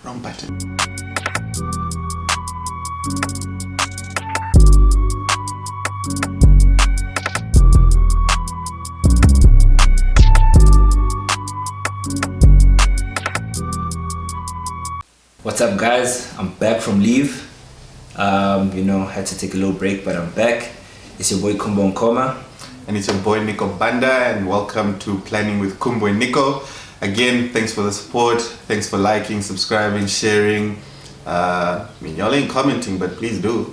Wrong button. What's up, guys? I'm back from leave. Had to take a little break, but I'm back. It's your boy Khumbo Nkoma. And it's your boy Nico Banda, and welcome to Planning with Khumbo and Nico. Again, thanks for the support. Thanks for liking, subscribing, sharing. Y'all ain't commenting, but please do.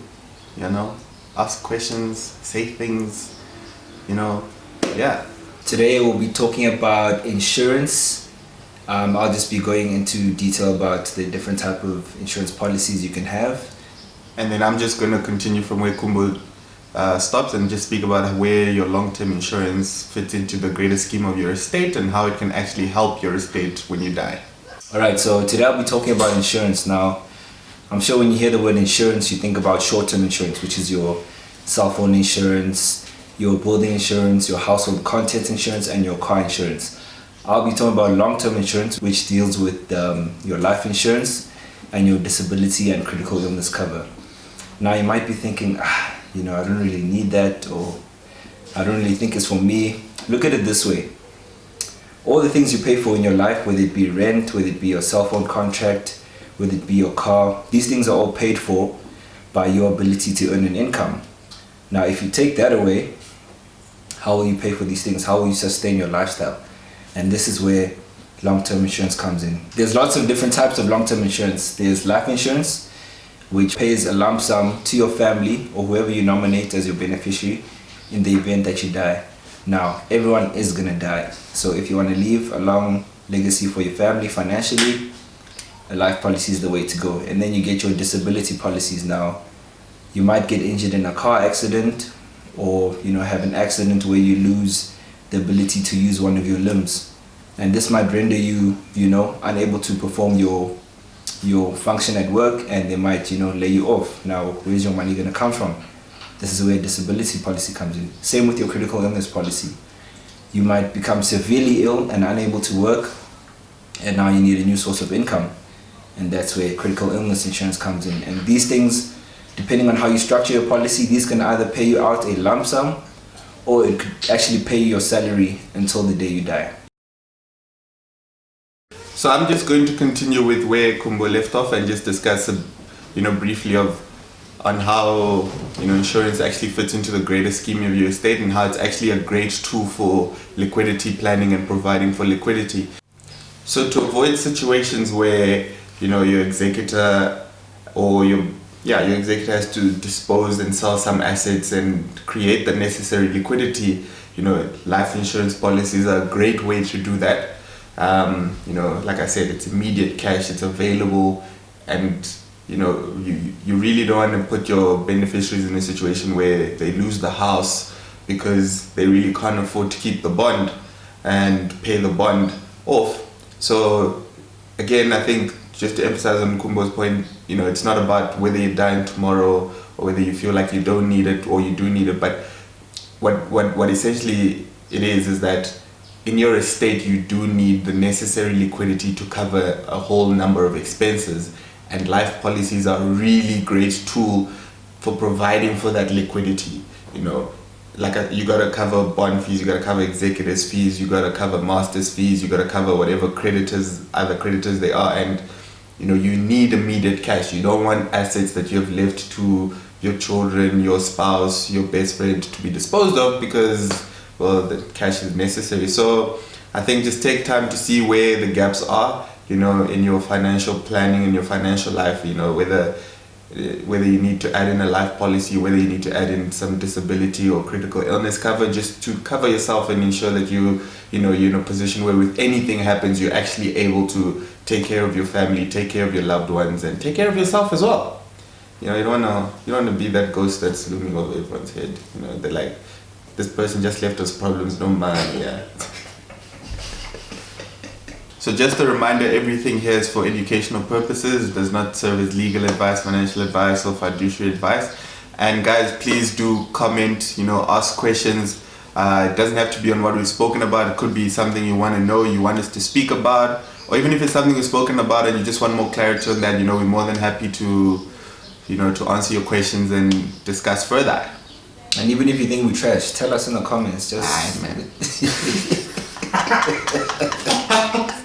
Ask questions, say things, yeah. Today we'll be talking about insurance. I'll just be going into detail about the different type of insurance policies you can have. And then I'm just going to continue from where Khumbo stops and just speak about where your long-term insurance fits into the greater scheme of your estate and how it can actually help your estate when you die. Alright, so today I'll be talking about insurance. Now, I'm sure when you hear the word insurance, you think about short-term insurance, which is your cell phone insurance, your building insurance, your household contents insurance, and your car insurance. I'll be talking about long-term insurance, which deals with your life insurance and your disability and critical illness cover. Now, you might be thinking, I don't really need that, or I don't really think it's for me. Look at it this way. All the things you pay for in your life, whether it be rent, whether it be your cell phone contract, whether it be your car, these things are all paid for by your ability to earn an income. Now, if you take that away, how will you pay for these things? How will you sustain your lifestyle? And this is where long-term insurance comes in. There's lots of different types of long-term insurance. There's life insurance, which pays a lump sum to your family or whoever you nominate as your beneficiary in the event that you die. Now, everyone is gonna die. So if you want to leave a long legacy for your family financially, a life policy is the way to go. And then you get your disability policies. Now, you might get injured in a car accident or have an accident where you lose the ability to use one of your limbs. And this might render you, unable to perform your function at work, and they might lay you off. Now, where's your money going to come from? This is where disability policy comes in. Same with your critical illness policy. You might become severely ill and unable to work, and now you need a new source of income, and that's where critical illness insurance comes in. And these things, depending on how you structure your policy, these can either pay you out a lump sum, or it could actually pay you your salary until the day you die. So I'm just going to continue with where Khumbo left off and just discuss, briefly on how, insurance actually fits into the greater scheme of your estate and how it's actually a great tool for liquidity planning and providing for liquidity. So to avoid situations where, your executor or your executor has to dispose and sell some assets and create the necessary liquidity, life insurance policies are a great way to do that. Like I said, it's immediate cash, it's available, and you really don't want to put your beneficiaries in a situation where they lose the house because they really can't afford to keep the bond and pay the bond off. So again, I think just to emphasize on Khumbo's point, it's not about whether you're dying tomorrow or whether you feel like you don't need it or you do need it, but what essentially it is that in your estate, you do need the necessary liquidity to cover a whole number of expenses, and life policies are a really great tool for providing for that liquidity. You gotta cover bond fees, you gotta cover executors fees, you gotta cover masters fees, you gotta cover whatever other creditors they are, and you need immediate cash. You don't want assets that you have left to your children, your spouse, your best friend to be disposed of because the cash is necessary. So I think just take time to see where the gaps are, in your financial planning, in your financial life, whether you need to add in a life policy, whether you need to add in some disability or critical illness cover, just to cover yourself and ensure that you're in a position where if anything happens, you're actually able to take care of your family, take care of your loved ones, and take care of yourself as well. You don't want to be that ghost that's looming over everyone's head. They're like, this person just left us problems, don't mind. Yeah. So just a reminder, everything here is for educational purposes. It does not serve as legal advice, financial advice, or fiduciary advice. And guys, please do comment, ask questions. It doesn't have to be on what we've spoken about. It could be something you want to know, you want us to speak about, or even if it's something we've spoken about and you just want more clarity on that, you know, we're more than happy to, you know, to answer your questions and discuss further. And even if you think we trash, tell us in the comments. Just Aye, man.